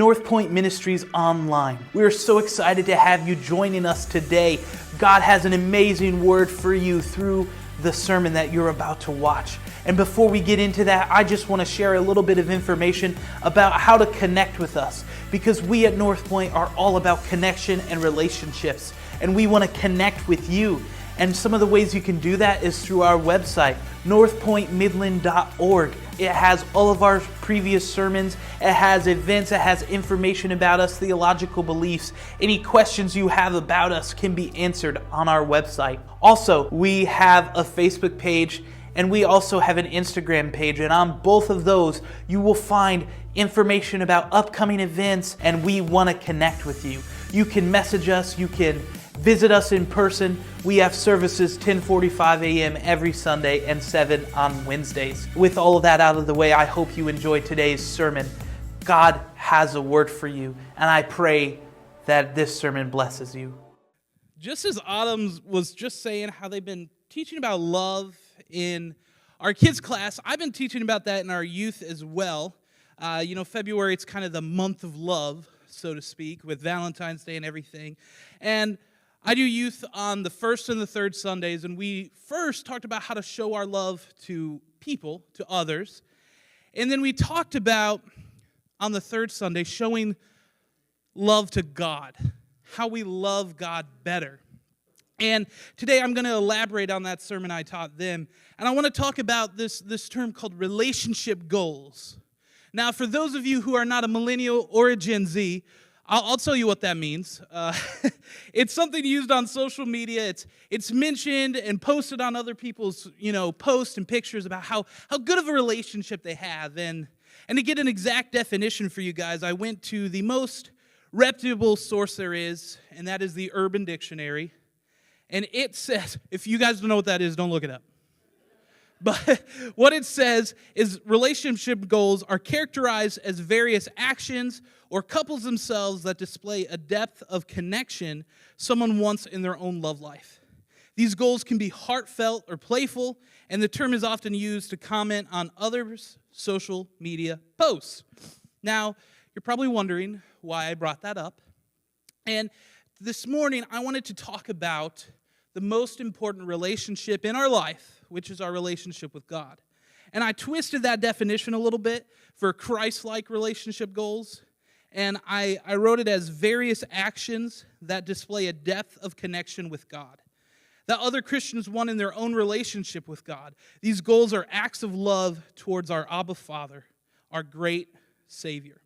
North Point Ministries Online. We are so excited to have you joining us today. God has an amazing word for you through the sermon that you're about to watch. And before we get into that, I just want to share a little bit of information about how to connect with us, because we at North Point are all about connection and relationships, and we want to connect with you. And some of the ways you can do that is through our website, northpointmidland.org. It has all of our previous sermons, it has events, it has information about us, theological beliefs. Any questions you have about us can be answered on our website. Also, we have a Facebook page and we also have an Instagram page, and on both of those, you will find information about upcoming events, and we want to connect with you. You can message us, you can visit us in person. We have services 10:45 a.m. every Sunday and 7 on Wednesdays. With all of that out of the way, I hope you enjoyed today's sermon. God has a word for you, and I pray that this sermon blesses you. Just as Autumn was just saying how they've been teaching about love in our kids' class, I've been teaching about that in our youth as well. February, it's kind of the month of love, so to speak, with Valentine's Day and everything. And I do youth on the first and the third Sundays, and we first talked about how to show our love to people, to others. And then we talked about, on the third Sunday, showing love to God, how we love God better. And today I'm going to elaborate on that sermon I taught them. And I want to talk about this term called relationship goals. Now, for those of you who are not a millennial or a Gen Z, I'll tell you what that means. It's something used on social media. It's mentioned and posted on other people's posts and pictures about how good of a relationship they have. And to get an exact definition for you guys, I went to the most reputable source there is, and that is the Urban Dictionary. And it says, if you guys don't know what that is, don't look it up. But what it says is relationship goals are characterized as various actions or couples themselves that display a depth of connection someone wants in their own love life. These goals can be heartfelt or playful, and the term is often used to comment on others' social media posts. Now, you're probably wondering why I brought that up. And this morning, I wanted to talk about the most important relationship in our life, which is our relationship with God. And I twisted that definition a little bit for Christ-like relationship goals, and I wrote it as various actions that display a depth of connection with God that other Christians want in their own relationship with God. These goals are acts of love towards our Abba Father, our great Savior.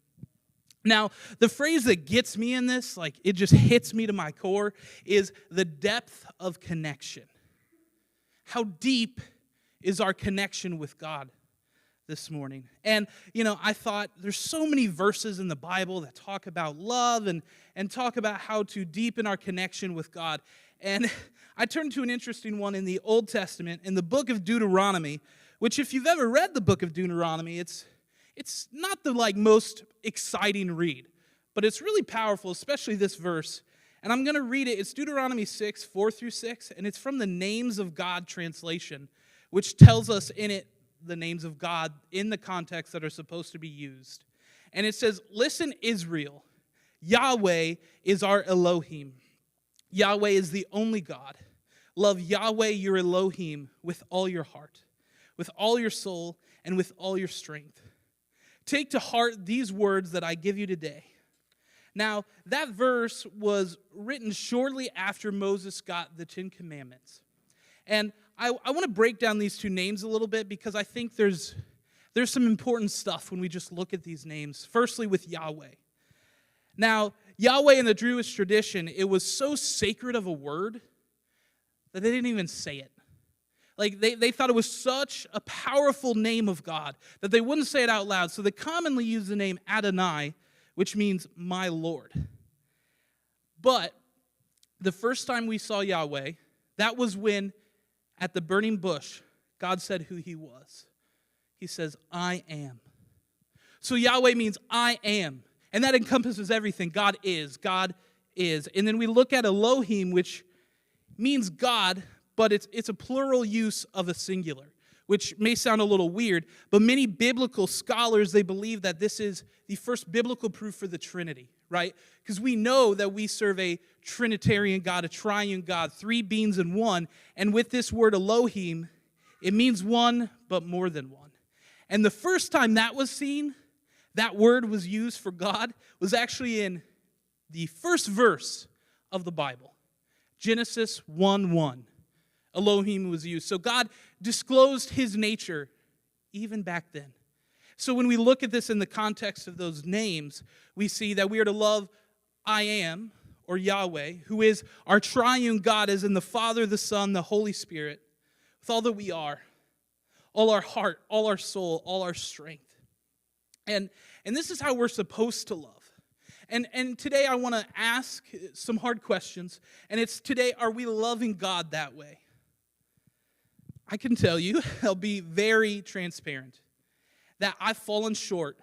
Now, the phrase that gets me in this, it just hits me to my core, is the depth of connection. How deep is our connection with God this morning? And, I thought there's so many verses in the Bible that talk about love and talk about how to deepen our connection with God. And I turned to an interesting one in the Old Testament, in the book of Deuteronomy, which if you've ever read the book of Deuteronomy, it's not the most exciting read, but it's really powerful, especially this verse. And I'm going to read it. It's Deuteronomy 6, 4 through 6, and it's from the Names of God translation, which tells us in it the names of God in the context that are supposed to be used. And it says, "Listen, Israel, Yahweh is our Elohim. Yahweh is the only God. Love Yahweh your Elohim with all your heart, with all your soul, and with all your strength. Take to heart these words that I give you today." Now, that verse was written shortly after Moses got the Ten Commandments. And I want to break down these two names a little bit because I think there's some important stuff when we just look at these names. Firstly, with Yahweh. Now, Yahweh in the Jewish tradition, it was so sacred of a word that they didn't even say it. They thought it was such a powerful name of God that they wouldn't say it out loud. So they commonly use the name Adonai, which means my Lord. But the first time we saw Yahweh, that was when, at the burning bush, God said who he was. He says, "I am." So Yahweh means I am. And that encompasses everything. God is. God is. And then we look at Elohim, which means God, but it's a plural use of a singular, which may sound a little weird, but many biblical scholars, they believe that this is the first biblical proof for the Trinity, right? Because we know that we serve a Trinitarian God, a triune God, three beings in one, and with this word Elohim, it means one, but more than one. And the first time that was seen, that word was used for God, was actually in the first verse of the Bible. Genesis 1:1. Elohim was used. So God disclosed his nature even back then. So when we look at this in the context of those names, we see that we are to love I Am, or Yahweh, who is our triune God, as in the Father, the Son, the Holy Spirit, with all that we are, all our heart, all our soul, all our strength. And this is how we're supposed to love. And today I want to ask some hard questions. And it's today, are we loving God that way? I can tell you, I'll be very transparent, that I've fallen short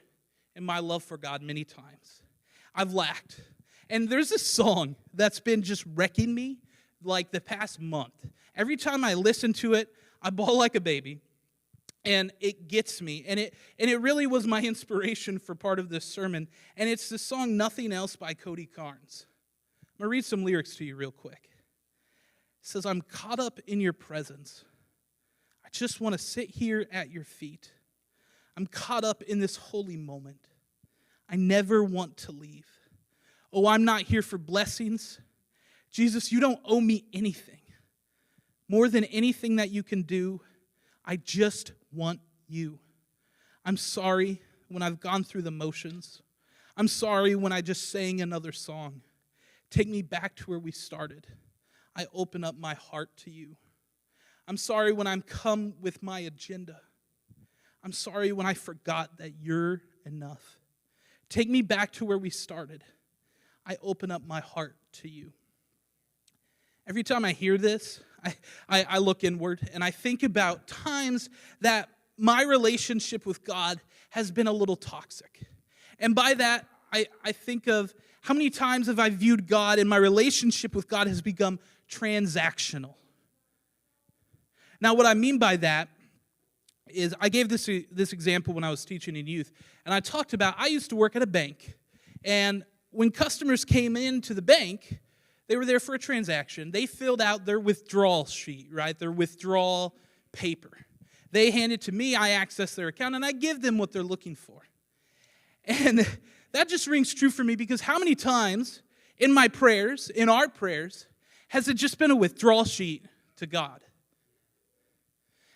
in my love for God many times. I've lacked. And there's this song that's been just wrecking me like the past month. Every time I listen to it, I bawl like a baby. And it gets me. And it really was my inspiration for part of this sermon. And it's the song Nothing Else by Cody Carnes. I'm going to read some lyrics to you real quick. It says, I'm caught up in your presence. I just want to sit here at your feet. I'm caught up in this holy moment. I never want to leave. Oh, I'm not here for blessings. Jesus, you don't owe me anything. More than anything that you can do, I just want you. I'm sorry when I've gone through the motions. I'm sorry when I just sang another song. Take me back to where we started. I open up my heart to you. I'm sorry when I'm come with my agenda. I'm sorry when I forgot that you're enough. Take me back to where we started. I open up my heart to you. Every time I hear this, I look inward and I think about times that my relationship with God has been a little toxic. And by that, I think of how many times have I viewed God and my relationship with God has become transactional. Now, what I mean by that is I gave this example when I was teaching in youth, and I talked about I used to work at a bank, and when customers came into the bank, they were there for a transaction. They filled out their withdrawal sheet, right? Their withdrawal paper. They hand it to me, I access their account, and I give them what they're looking for. And that just rings true for me because how many times in my prayers, in our prayers, has it just been a withdrawal sheet to God?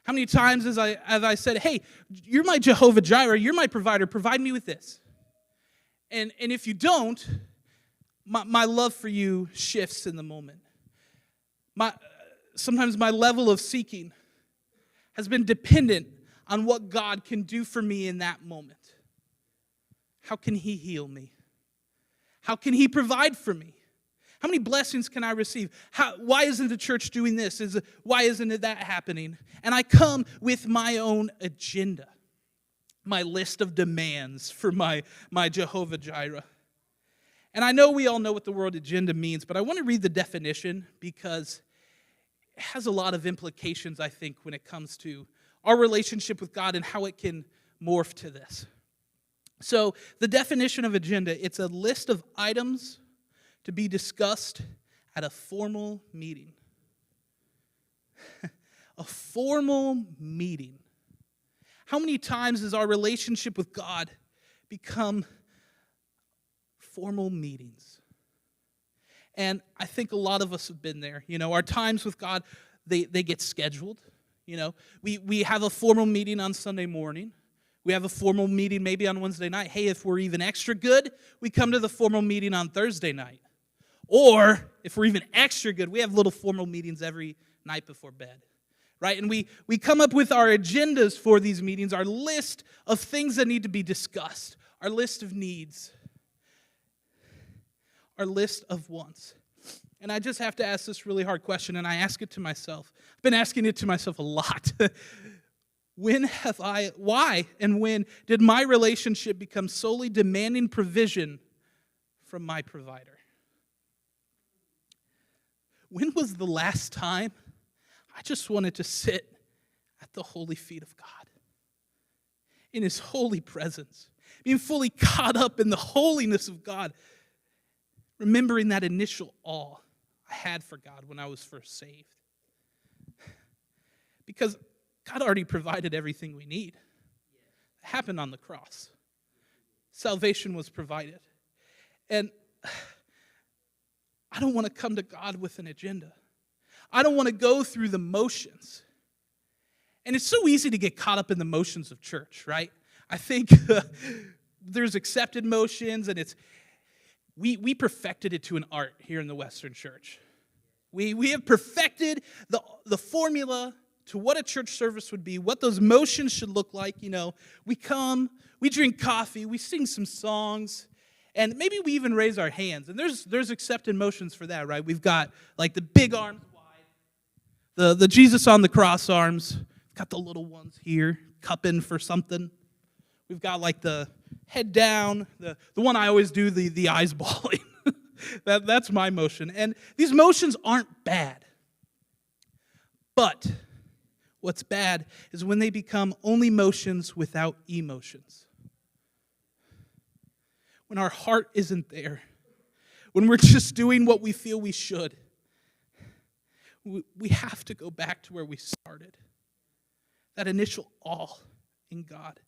How many times have I said, hey, you're my Jehovah Jireh, you're my provider, provide me with this. And if you don't, my love for you shifts in the moment. Sometimes my level of seeking has been dependent on what God can do for me in that moment. How can he heal me? How can he provide for me? How many blessings can I receive? Why isn't the church doing this? Why isn't that happening? And I come with my own agenda, my list of demands for my Jehovah Jireh. And I know we all know what the word agenda means, but I want to read the definition because it has a lot of implications, I think, when it comes to our relationship with God and how it can morph to this. So the definition of agenda, it's a list of items to be discussed at a formal meeting. A formal meeting. How many times has our relationship with God become formal meetings? And I think a lot of us have been there. You know, our times with God, they get scheduled. You know, we have a formal meeting on Sunday morning. We have a formal meeting maybe on Wednesday night. Hey, if we're even extra good, we come to the formal meeting on Thursday night. Or if we're even extra good, we have little formal meetings every night before bed. Right? And we come up with our agendas for these meetings, our list of things that need to be discussed, our list of needs, our list of wants. And I just have to ask this really hard question, and I ask it to myself. I've been asking it to myself a lot. Why and when did my relationship become solely demanding provision from my provider? When was the last time I just wanted to sit at at the holy feet of God, in his holy presence, being fully caught up in the holiness of God, remembering that initial awe I had for God when I was first saved. Because God already provided everything we need. It happened on the cross. Salvation was provided. And I don't want to come to God with an agenda. I don't want to go through the motions. And it's so easy to get caught up in the motions of church, right? I think there's accepted motions, and we perfected it to an art here in the Western church. We have perfected the formula to what a church service would be, what those motions should look like. We come, we drink coffee, we sing some songs, and maybe we even raise our hands. And there's accepted motions for that, right? We've got like the big arms wide, the Jesus on the cross arms. We've got the little ones here, cupping for something. We've got like the head down, the one I always do, the eyes balling. That's my motion. And these motions aren't bad. But what's bad is when they become only motions without emotions. When our heart isn't there. When we're just doing what we feel we should. We have to go back to where we started. That initial awe in God.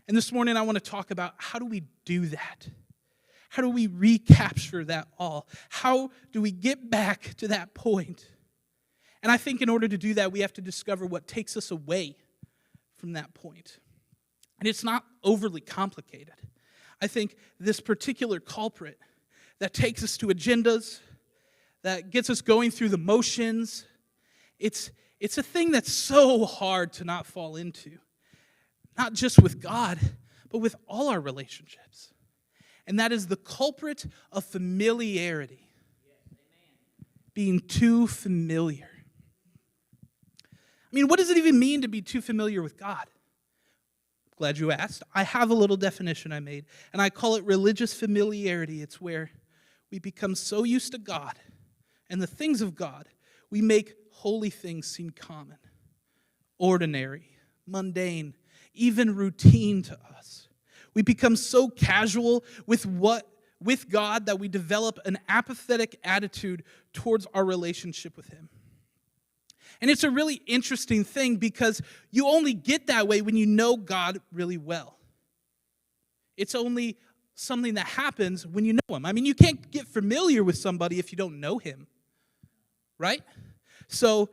And this morning I want to talk about how do we do that? How do we recapture that awe? How do we get back to that point? And I think in order to do that, we have to discover what takes us away from that point. And it's not overly complicated. I think this particular culprit that takes us to agendas, that gets us going through the motions, it's a thing that's so hard to not fall into. Not just with God, but with all our relationships. And that is the culprit of familiarity. Being too familiar. I mean, what does it even mean to be too familiar with God? Glad you asked. I have a little definition I made, and I call it religious familiarity. It's where we become so used to God and the things of God, we make holy things seem common, ordinary, mundane, even routine to us. We become so casual with God that we develop an apathetic attitude towards our relationship with Him. And it's a really interesting thing because you only get that way when you know God really well. It's only something that happens when you know Him. I mean, you can't get familiar with somebody if you don't know Him, right? So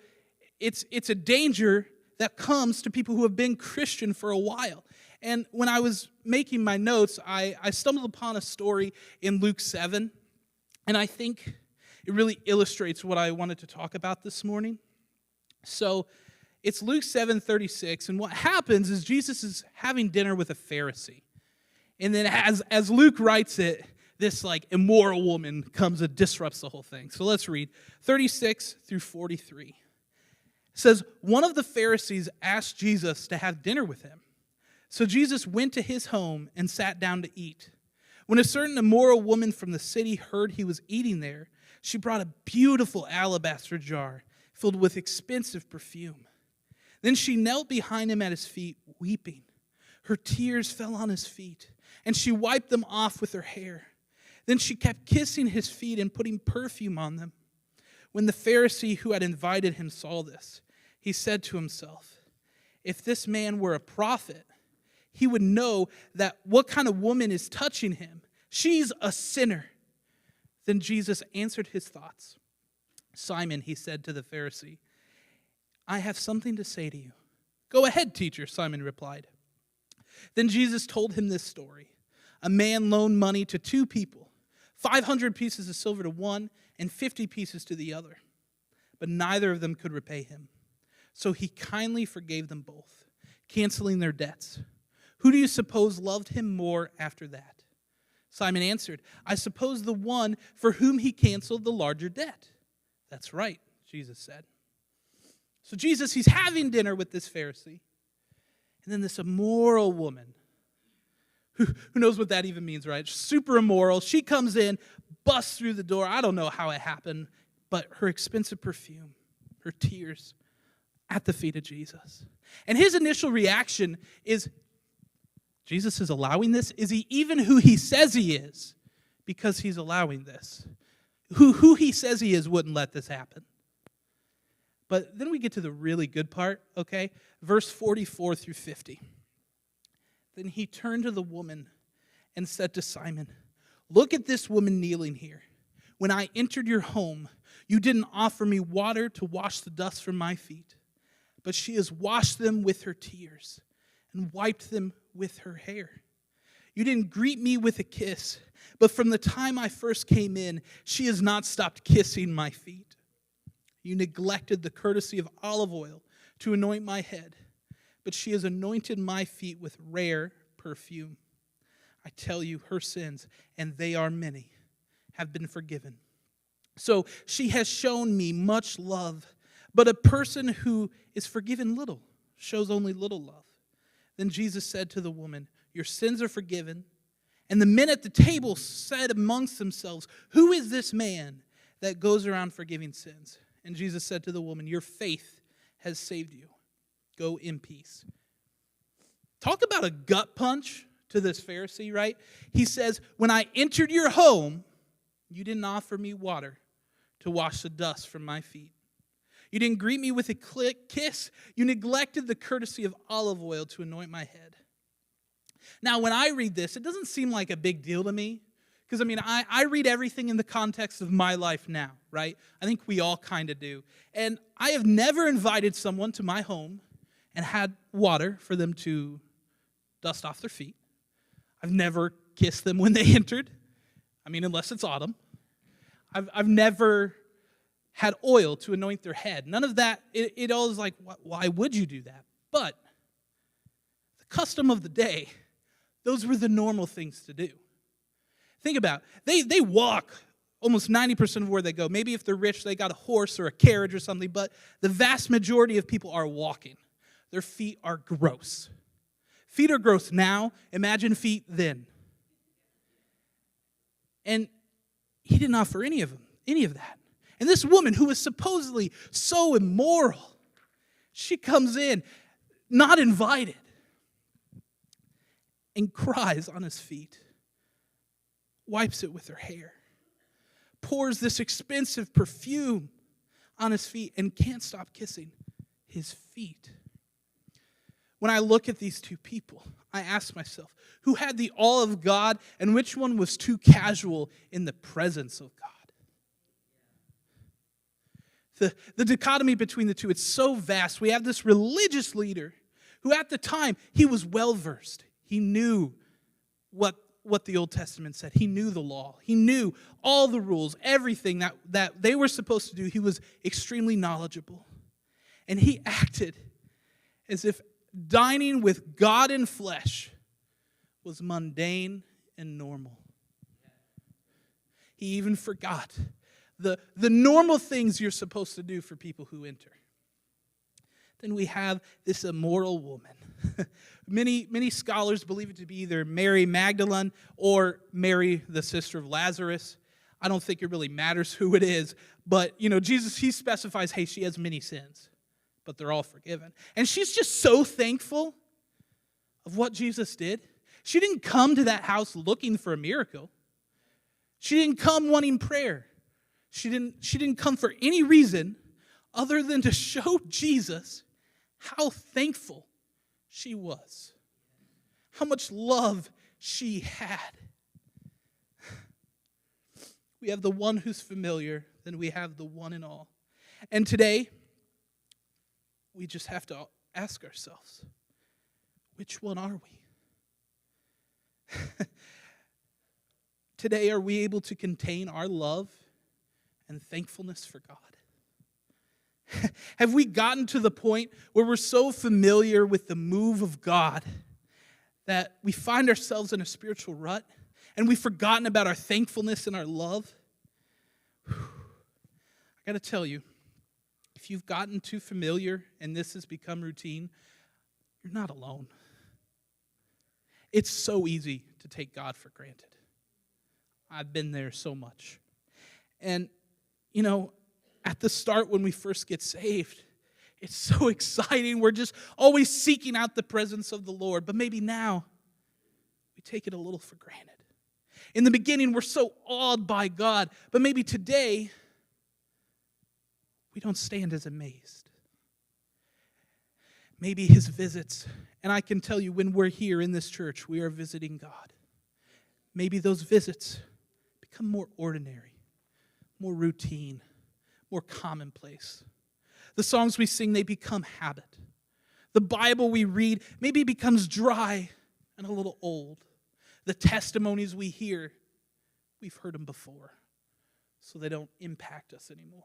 it's a danger that comes to people who have been Christian for a while. And when I was making my notes, I stumbled upon a story in Luke 7, and I think it really illustrates what I wanted to talk about this morning. So it's Luke 7:36, and what happens is Jesus is having dinner with a Pharisee. And then as Luke writes it, this immoral woman comes and disrupts the whole thing. So let's read 36 through 43. It says, one of the Pharisees asked Jesus to have dinner with him. So Jesus went to his home and sat down to eat. When a certain immoral woman from the city heard he was eating there, she brought a beautiful alabaster jar filled with expensive perfume. Then she knelt behind him at his feet, weeping. Her tears fell on his feet, and she wiped them off with her hair. Then she kept kissing his feet and putting perfume on them. When the Pharisee who had invited him saw this, he said to himself, if this man were a prophet, he would know that what kind of woman is touching him. She's a sinner. Then Jesus answered his thoughts. Simon, he said to the Pharisee, I have something to say to you. Go ahead, teacher, Simon replied. Then Jesus told him this story. A man loaned money to two people, 500 pieces of silver to one and 50 pieces to the other. But neither of them could repay him. So he kindly forgave them both, canceling their debts. Who do you suppose loved him more after that? Simon answered, I suppose the one for whom he canceled the larger debt. That's right, Jesus said. So Jesus, he's having dinner with this Pharisee. And then this immoral woman, who knows what that even means, right? Super immoral. She comes in, busts through the door. I don't know how it happened, but her expensive perfume, her tears at the feet of Jesus. And his initial reaction is, Jesus is allowing this? Is he even who he says he is? Because he's allowing this. Who he says he is wouldn't let this happen. But then we get to the really good part, okay? Verse 44 through 50. Then he turned to the woman and said to Simon, "Look at this woman kneeling here. When I entered your home, you didn't offer me water to wash the dust from my feet, but she has washed them with her tears and wiped them with her hair. You didn't greet me with a kiss, but from the time I first came in, she has not stopped kissing my feet. You neglected the courtesy of olive oil to anoint my head, but she has anointed my feet with rare perfume. I tell you, her sins, and they are many, have been forgiven. So she has shown me much love, but a person who is forgiven little shows only little love." Then Jesus said to the woman, "Your sins are forgiven." And the men at the table said amongst themselves, "Who is this man that goes around forgiving sins?" And Jesus said to the woman, "Your faith has saved you. Go in peace." Talk about a gut punch to this Pharisee, right? He says, "When I entered your home, you didn't offer me water to wash the dust from my feet. You didn't greet me with a kiss. You neglected the courtesy of olive oil to anoint my head." Now, when I read this, it doesn't seem like a big deal to me. Because, I read everything in the context of my life now, right? I think we all kind of do. And I have never invited someone to my home and had water for them to dust off their feet. I've never kissed them when they entered. Unless it's autumn. I've never had oil to anoint their head. None of that. It all is like, why would you do that? But the custom of the day, those were the normal things to do. Think about it. They walk almost 90% of where they go. Maybe if they're rich, they got a horse or a carriage or something, but the vast majority of people are walking. Their feet are gross. Feet are gross now. Imagine feet then. And he didn't offer any of that. And this woman who was supposedly so immoral, she comes in, not invited, and cries on his feet, wipes it with her hair, pours this expensive perfume on his feet, and can't stop kissing his feet. When I look at these two people, I ask myself, who had the all of God and which one was too casual in the presence of God? The dichotomy between the two, it's so vast. We have this religious leader who at the time, he was well-versed. He knew what the Old Testament said. He knew the law. He knew all the rules, everything that they were supposed to do. He was extremely knowledgeable. And he acted as if dining with God in flesh was mundane and normal. He even forgot the normal things you're supposed to do for people who enter. Then we have this immoral woman. Many scholars believe it to be either Mary Magdalene or Mary, the sister of Lazarus. I don't think it really matters who it is, but Jesus, he specifies, hey, she has many sins, but they're all forgiven. And she's just so thankful of what Jesus did. She didn't come to that house looking for a miracle. She didn't come wanting prayer. She didn't come for any reason other than to show Jesus how thankful she was, how much love she had. We have the one who's familiar, then we have the one in all. And today, we just have to ask ourselves, which one are we? Today, are we able to contain our love and thankfulness for God? Have we gotten to the point where we're so familiar with the move of God that we find ourselves in a spiritual rut and we've forgotten about our thankfulness and our love? I got to tell you, if you've gotten too familiar and this has become routine, you're not alone. It's so easy to take God for granted. I've been there so much. And, at the start when we first get saved, It's so exciting. We're just always seeking out the presence of the Lord. But maybe now we take it a little for granted. In the beginning, we're so awed by God. But maybe today, we don't stand as amazed. Maybe his visits, and I can tell you when we're here in this church, we are visiting God. Maybe those visits become more ordinary, more routine, more commonplace. The songs we sing, they become habit. The Bible we read maybe becomes dry and a little old. The testimonies we hear, we've heard them before, so they don't impact us anymore.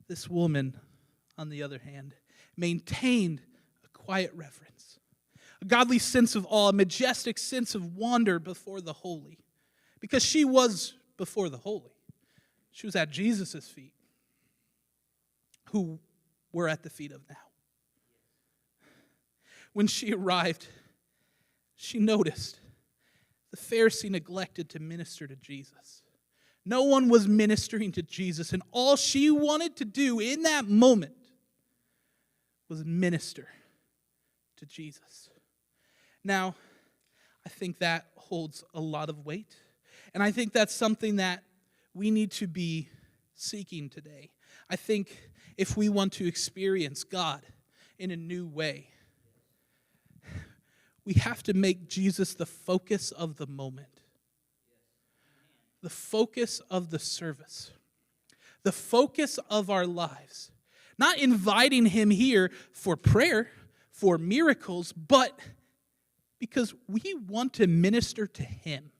This woman, on the other hand, maintained a quiet reverence, a godly sense of awe, a majestic sense of wonder before the holy, because she was before the holy. She was at Jesus' feet, who we're at the feet of now. When she arrived, she noticed the Pharisee neglected to minister to Jesus. No one was ministering to Jesus, and all she wanted to do in that moment was minister to Jesus. Now, I think that holds a lot of weight, and I think that's something that we need to be seeking today. I think if we want to experience God in a new way, we have to make Jesus the focus of the moment, the focus of the service, the focus of our lives. Not inviting him here for prayer, for miracles, but because we want to minister to him.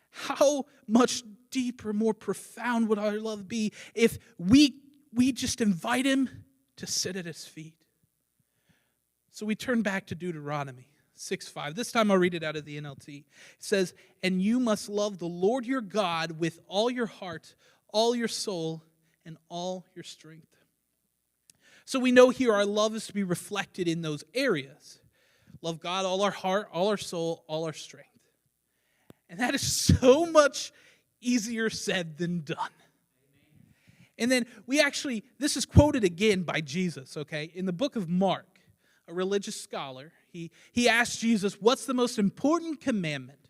How much deeper, more profound would our love be if we just invite him to sit at his feet? So we turn back to Deuteronomy 6:5. This time I'll read it out of the NLT. It says, "And you must love the Lord your God with all your heart, all your soul, and all your strength." So we know here our love is to be reflected in those areas. Love God, all our heart, all our soul, all our strength. And that is so much easier said than done. And then this is quoted again by Jesus, okay? In the book of Mark, a religious scholar, he asked Jesus, what's the most important commandment?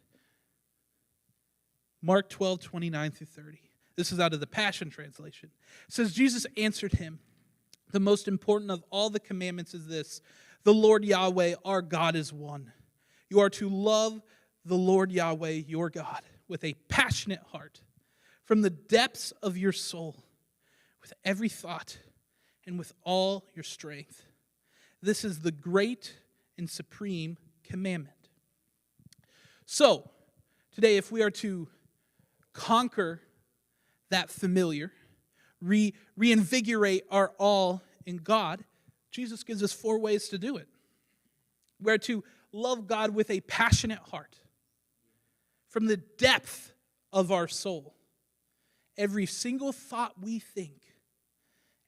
Mark 12:29-30. This is out of the Passion Translation. It says, Jesus answered him, the most important of all the commandments is this: the Lord Yahweh, our God, is one. You are to love the Lord Yahweh, your God, with a passionate heart, from the depths of your soul, with every thought, and with all your strength. This is the great and supreme commandment. So, today, if we are to conquer that familiar, reinvigorate our all in God, Jesus gives us 4 ways to do it. We're to love God with a passionate heart, from the depth of our soul, every single thought we think,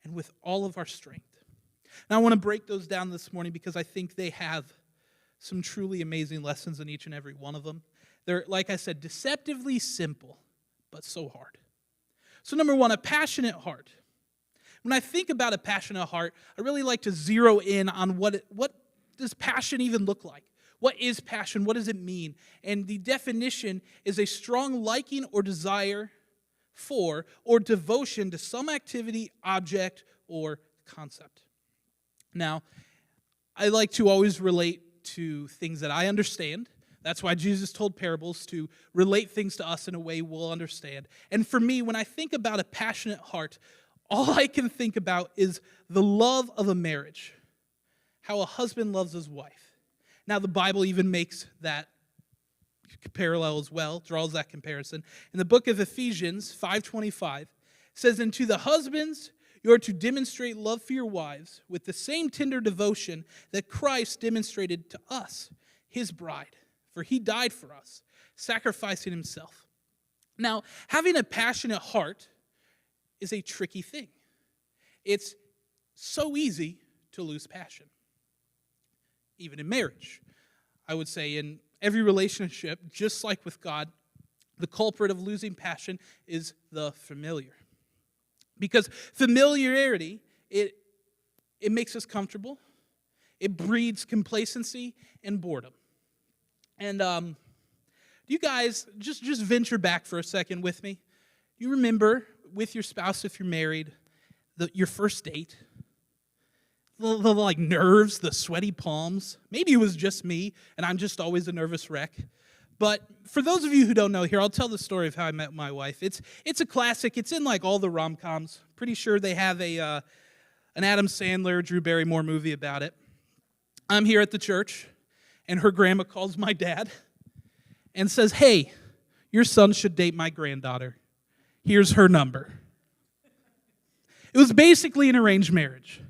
and with all of our strength. Now, I want to break those down this morning because I think they have some truly amazing lessons in each and every one of them. They're, like I said, deceptively simple, but so hard. So number 1, a passionate heart. When I think about a passionate heart, I really like to zero in on what does passion even look like? What is passion? What does it mean? And the definition is a strong liking or desire for or devotion to some activity, object, or concept. Now, I like to always relate to things that I understand. That's why Jesus told parables, to relate things to us in a way we'll understand. And for me, when I think about a passionate heart, all I can think about is the love of a marriage, how a husband loves his wife. Now, the Bible even makes that parallel as well, draws that comparison. In the book of Ephesians 5:25, says, "And to the husbands, you are to demonstrate love for your wives with the same tender devotion that Christ demonstrated to us, his bride. For he died for us, sacrificing himself." Now, having a passionate heart is a tricky thing. It's so easy to lose passion. Even in marriage. I would say in every relationship, just like with God, the culprit of losing passion is the familiar. Because familiarity, it makes us comfortable. It breeds complacency and boredom. And you guys, just venture back for a second with me. You remember with your spouse, if you're married, your first date? The like nerves, the sweaty palms. Maybe it was just me, and I'm just always a nervous wreck. But for those of you who don't know here, I'll tell the story of how I met my wife. It's a classic. It's in like all the rom-coms. Pretty sure they have an Adam Sandler, Drew Barrymore movie about it. I'm here at the church, and her grandma calls my dad and says, "Hey, your son should date my granddaughter. Here's her number." It was basically an arranged marriage,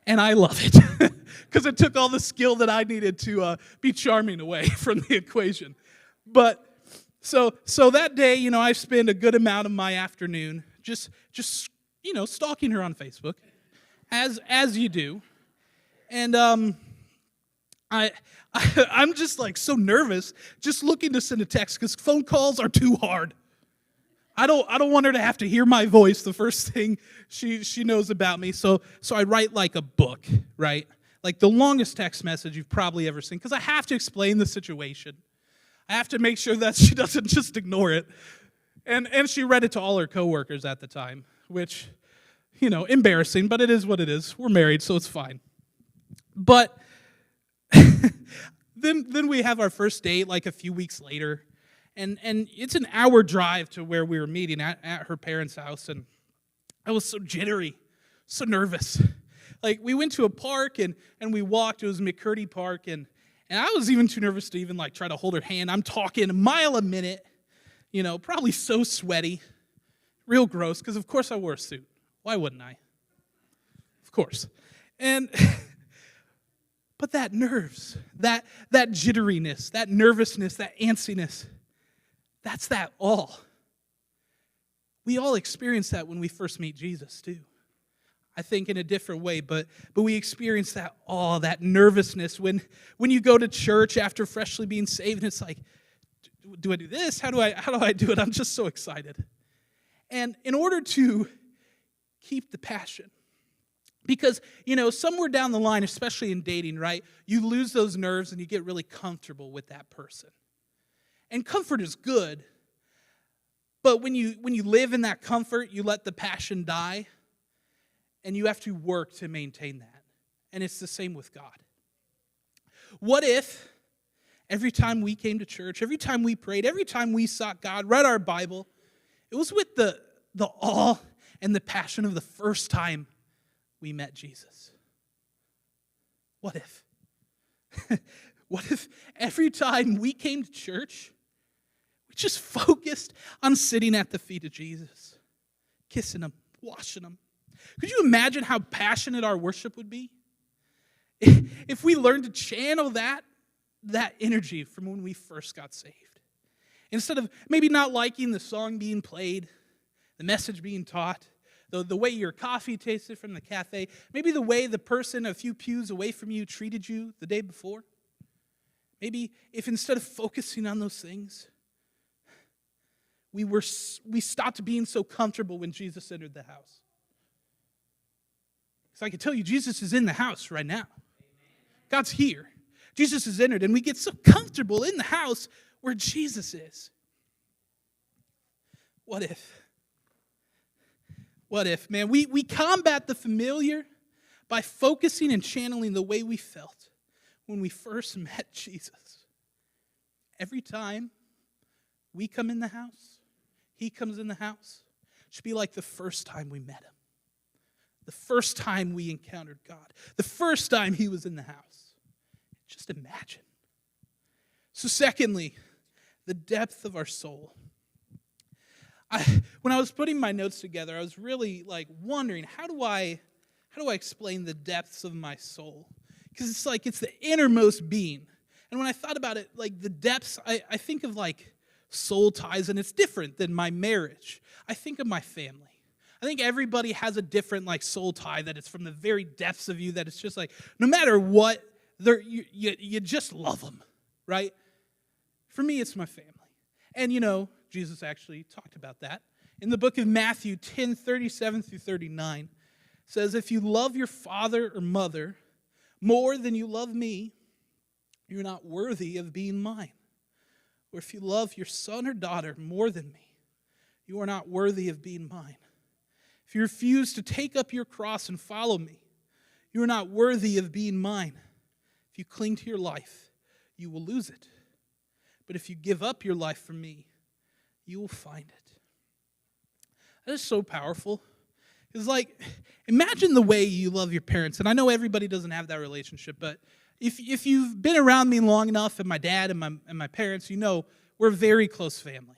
and I love it because it took all the skill that I needed to be charming away from the equation. But so that day, I spent a good amount of my afternoon just stalking her on Facebook, as you do, and I'm just like so nervous just looking to send a text because phone calls are too hard. I don't want her to have to hear my voice the first thing she knows about me. So I write like a book, right? Like the longest text message you've probably ever seen because I have to explain the situation. I have to make sure that she doesn't just ignore it. And she read it to all her coworkers at the time, which, embarrassing, but it is what it is. We're married, so it's fine. But then we have our first date like a few weeks later. And it's an hour drive to where we were meeting at her parents' house, and I was so jittery, so nervous. Like, we went to a park, and we walked. It was McCurdy Park, and I was even too nervous to even, try to hold her hand. I'm talking a mile a minute, probably so sweaty, real gross, because of course I wore a suit. Why wouldn't I? Of course. And but that nerves, that jitteriness, that nervousness, that antsiness, that's that all. We all experience that when we first meet Jesus, too. I think in a different way, but we experience that awe, that nervousness when you go to church after freshly being saved, and it's like, do I do this? How do I do it? I'm just so excited. And in order to keep the passion, because, somewhere down the line, especially in dating, right, you lose those nerves and you get really comfortable with that person. And comfort is good, but when you live in that comfort, you let the passion die, and you have to work to maintain that. And it's the same with God. What if every time we came to church, every time we prayed, every time we sought God, read our Bible, it was with the awe and the passion of the first time we met Jesus? What if? What if every time we came to church, just focused on sitting at the feet of Jesus, kissing him, washing him? Could you imagine how passionate our worship would be? If we learned to channel that energy from when we first got saved. Instead of maybe not liking the song being played, the message being taught, the way your coffee tasted from the cafe, maybe the way the person a few pews away from you treated you the day before. Maybe if instead of focusing on those things, we stopped being so comfortable when Jesus entered the house. Because I can tell you, Jesus is in the house right now. God's here. Jesus has entered, and we get so comfortable in the house where Jesus is. What if? What if, man? We combat the familiar by focusing and channeling the way we felt when we first met Jesus. Every time we come in the house, he comes in the house, it should be like the first time we met him. The first time we encountered God. The first time he was in the house. Just imagine. So secondly, the depth of our soul. When I was putting my notes together, I was really wondering, how do I explain the depths of my soul? Because it's the innermost being. And when I thought about it, the depths, I think of soul ties, and it's different than my marriage. I think of my family. I think everybody has a different soul tie that it's from the very depths of you, that it's just no matter what, you just love them, right? For me, it's my family. And Jesus actually talked about that In the book of Matthew 10:37 through 39, says, if you love your father or mother more than you love me, you're not worthy of being mine. Or if you love your son or daughter more than me, you are not worthy of being mine. If you refuse to take up your cross and follow me, you are not worthy of being mine. If you cling to your life, you will lose it. But if you give up your life for me, you will find it. That is so powerful. It's like, imagine the way you love your parents. And I know everybody doesn't have that relationship, but if you've been around me long enough, and my dad and my parents, you know we're a very close family.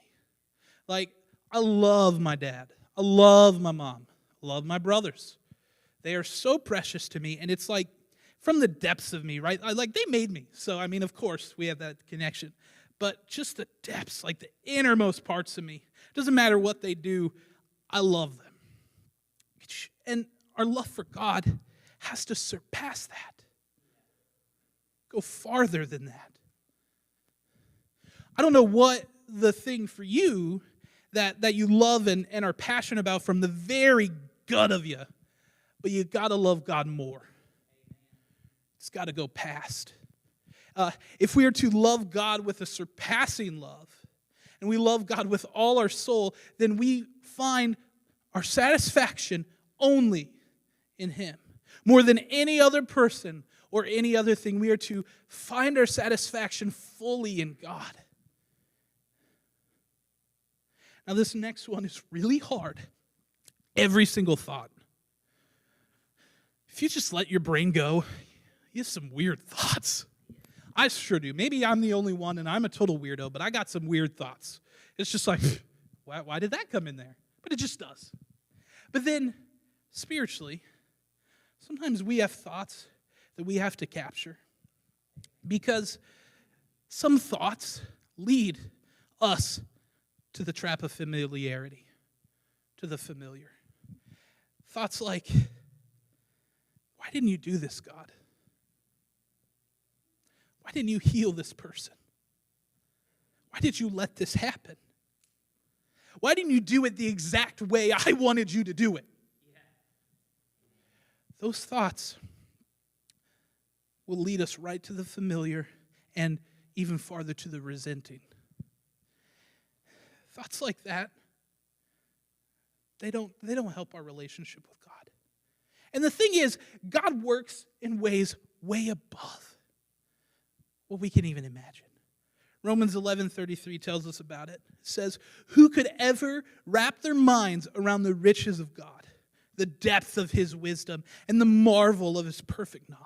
Like, I love my dad. I love my mom. I love my brothers. They are so precious to me, and it's like from the depths of me, right? Like, they made me. So, I mean, of course, we have that connection. But just the depths, like the innermost parts of me. It doesn't matter what they do, I love them. And our love for God has to surpass that. Go farther than that. I don't know what the thing for you that you love and are passionate about from the very gut of you, but you got to love God more. It's got to go past. If we are to love God with a surpassing love, and we love God with all our soul, then we find our satisfaction only in Him. More than any other person or any other thing, we are to find our satisfaction fully in God. Now, this next one is really hard. Every single thought. If you just let your brain go, you have some weird thoughts. I sure do. Maybe I'm the only one and I'm a total weirdo, but I got some weird thoughts. It's just like, why did that come in there? But it just does. But then, spiritually, sometimes we have thoughts that we have to capture. Because some thoughts lead us to the trap of familiarity, to the familiar. Thoughts like, why didn't you do this, God? Why didn't you heal this person? Why did you let this happen? Why didn't you do it the exact way I wanted you to do it? Those thoughts will lead us right to the familiar and even farther to the resenting. Thoughts like that, they don't help our relationship with God. And the thing is, God works in ways way above what we can even imagine. Romans 11:33 tells us about it. It says, who could ever wrap their minds around the riches of God, the depth of His wisdom, and the marvel of His perfect knowledge?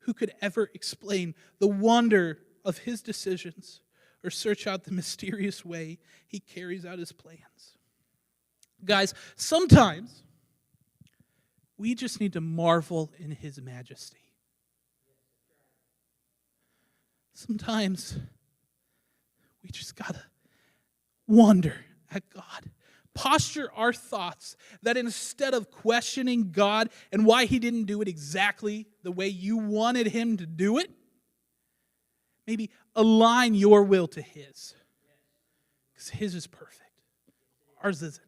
Who could ever explain the wonder of His decisions or search out the mysterious way He carries out His plans? Guys, sometimes we just need to marvel in His majesty. Sometimes we just gotta wonder at God. Posture our thoughts that instead of questioning God and why He didn't do it exactly the way you wanted Him to do it, maybe align your will to His. Because His is perfect. Ours isn't.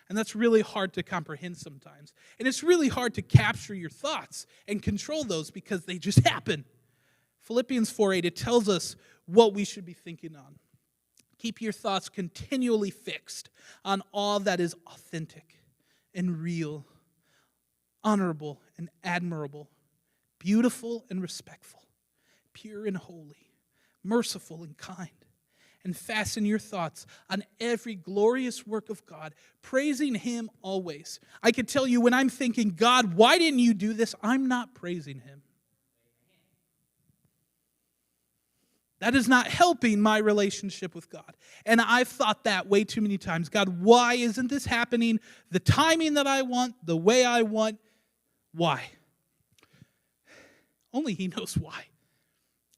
And that's really hard to comprehend sometimes. And it's really hard to capture your thoughts and control those because they just happen. Philippians 4:8, it tells us what we should be thinking on. Keep your thoughts continually fixed on all that is authentic and real, honorable and admirable, beautiful and respectful, pure and holy, merciful and kind. And fasten your thoughts on every glorious work of God, praising Him always. I can tell you when I'm thinking, God, why didn't you do this? I'm not praising Him. That is not helping my relationship with God. And I've thought that way too many times. God, why isn't this happening the timing that I want, the way I want? Why? Only He knows why.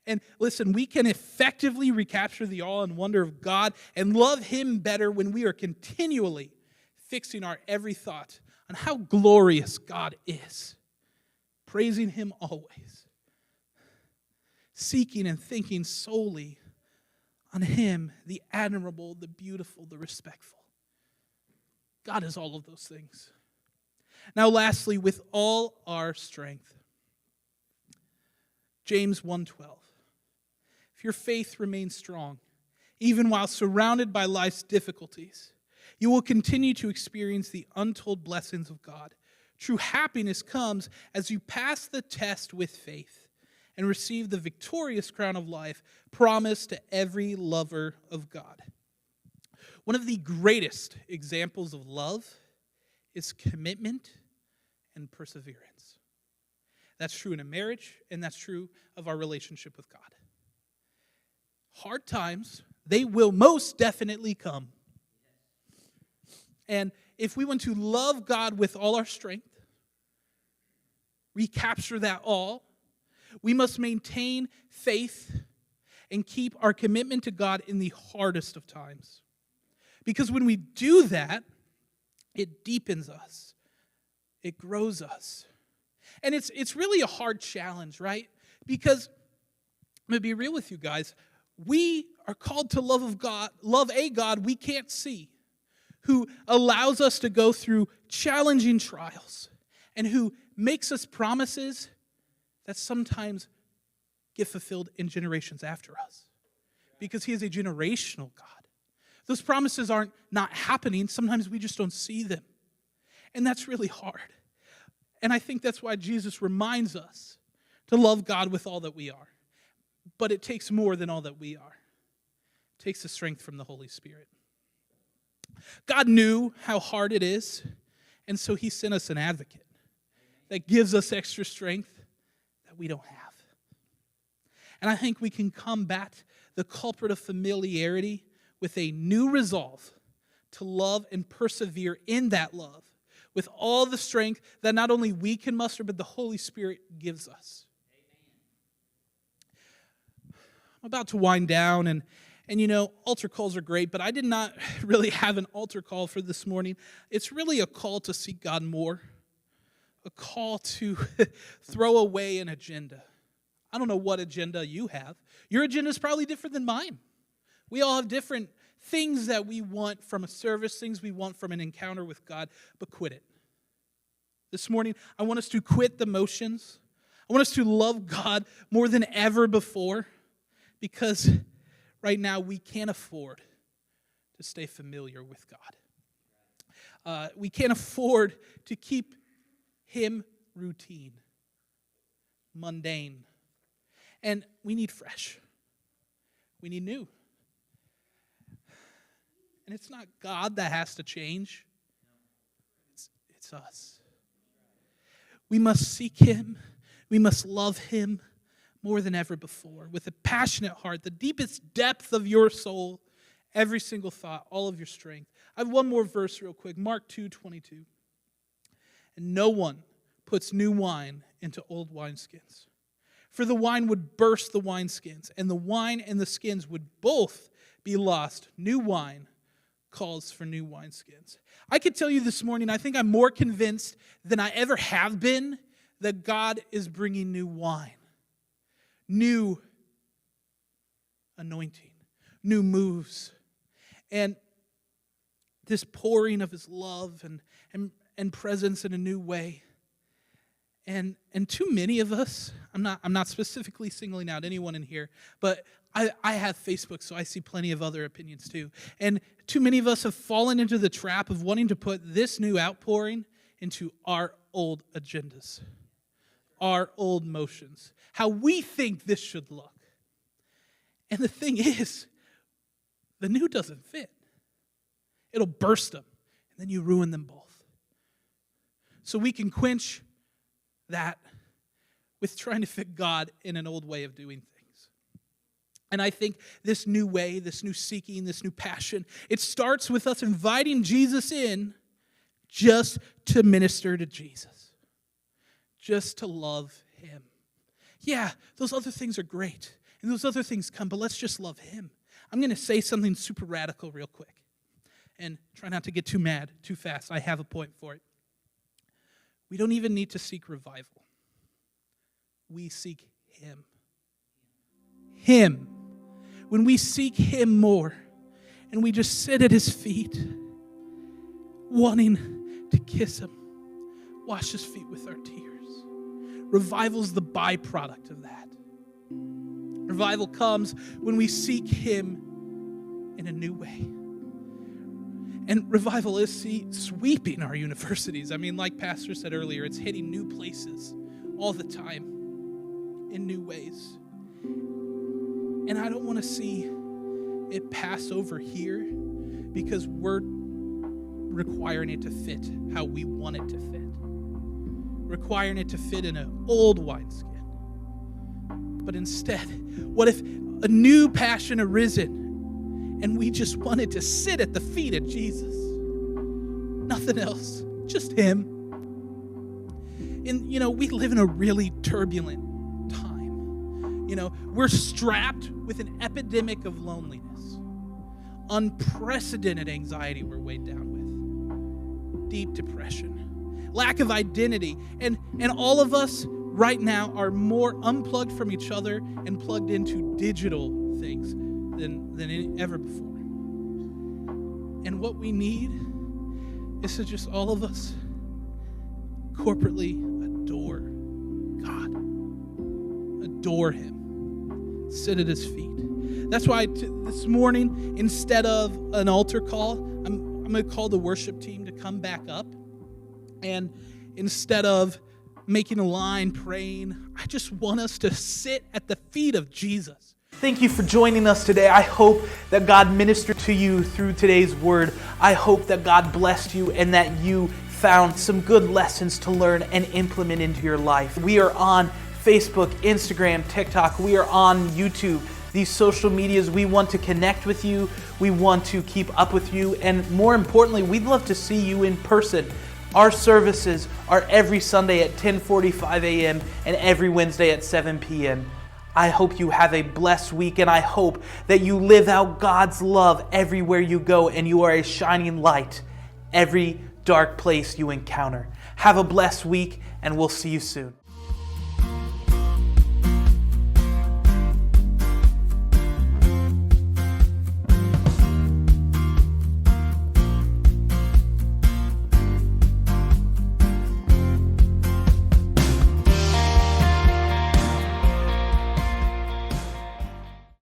And listen, we can effectively recapture the awe and wonder of God and love Him better when we are continually fixing our every thought on how glorious God is, praising Him always. Seeking and thinking solely on Him, the admirable, the beautiful, the respectful. God is all of those things. Now, lastly, with all our strength. James 1:12. If your faith remains strong, even while surrounded by life's difficulties, you will continue to experience the untold blessings of God. True happiness comes as you pass the test with faith and receive the victorious crown of life promised to every lover of God. One of the greatest examples of love is commitment and perseverance. That's true in a marriage, and that's true of our relationship with God. Hard times, they will most definitely come. And if we want to love God with all our strength, recapture that all, we must maintain faith and keep our commitment to God in the hardest of times. Because when we do that, it deepens us. It grows us. And it's really a hard challenge, right? Because, I'm going to be real with you guys, we are called to love a God we can't see, who allows us to go through challenging trials, and who makes us promises that sometimes get fulfilled in generations after us. Because he is a generational God. Those promises aren't not happening. Sometimes we just don't see them. And that's really hard. And I think that's why Jesus reminds us to love God with all that we are. But it takes more than all that we are. It takes the strength from the Holy Spirit. God knew how hard it is, and so he sent us an advocate that gives us extra strength that we don't have. And I think we can combat the culprit of familiarity with a new resolve to love and persevere in that love with all the strength that not only we can muster, but the Holy Spirit gives us. I'm about to wind down, and you know, altar calls are great, but I did not really have an altar call for this morning. It's really a call to seek God more, a call to throw away an agenda. I don't know what agenda you have. Your agenda is probably different than mine. We all have different things that we want from a service, things we want from an encounter with God, but quit it. This morning, I want us to quit the motions. I want us to love God more than ever before, because right now we can't afford to stay familiar with God. We can't afford to keep him routine, mundane. And we need fresh. We need new. And it's not God that has to change. It's us. We must seek him. We must love him more than ever before, with a passionate heart, the deepest depth of your soul, every single thought, all of your strength. I have one more verse real quick, Mark 2:22. And no one puts new wine into old wineskins, for the wine would burst the wineskins, and the wine and the skins would both be lost. New wine calls for new wineskins. I could tell you this morning, I think I'm more convinced than I ever have been that God is bringing new wine, new anointing, new moves, and this pouring of his love and presence in a new way. And too many of us, I'm not specifically singling out anyone in here, but I have Facebook, so I see plenty of other opinions too. And too many of us have fallen into the trap of wanting to put this new outpouring into our old agendas, our old motions, how we think this should look. And the thing is, the new doesn't fit. It'll burst them, and then you ruin them both. So we can quench that with trying to fit God in an old way of doing things. And I think this new way, this new seeking, this new passion, it starts with us inviting Jesus in just to minister to Jesus, just to love him. Yeah, those other things are great, and those other things come, but let's just love him. I'm going to say something super radical real quick, and try not to get too mad too fast. I have a point for it. We don't even need to seek revival. We seek him. Him. When we seek him more and we just sit at his feet, wanting to kiss him, wash his feet with our tears. Revival's the byproduct of that. Revival comes when we seek him in a new way. And revival is sweeping our universities. I mean, like Pastor said earlier, it's hitting new places all the time in new ways. And I don't want to see it pass over here because we're requiring it to fit how we want it to fit. Requiring it to fit in an old wineskin. But instead, what if a new passion arisen and we just wanted to sit at the feet of Jesus? Nothing else, just him. And, we live in a really turbulent time. We're strapped with an epidemic of loneliness, unprecedented anxiety we're weighed down with, deep depression, lack of identity, and all of us right now are more unplugged from each other and plugged into digital things than ever before. And what we need is to just all of us corporately adore God. Adore him. Sit at his feet. That's why this morning, instead of an altar call, I'm going to call the worship team to come back up. And instead of making a line, praying, I just want us to sit at the feet of Jesus. Thank you for joining us today. I hope that God ministered to you through today's word. I hope that God blessed you and that you found some good lessons to learn and implement into your life. We are on Facebook, Instagram, TikTok. We are on YouTube. These social medias, we want to connect with you. We want to keep up with you. And more importantly, we'd love to see you in person. Our services are every Sunday at 10:45 a.m. and every Wednesday at 7 p.m. I hope you have a blessed week, and I hope that you live out God's love everywhere you go and you are a shining light every dark place you encounter. Have a blessed week, and we'll see you soon.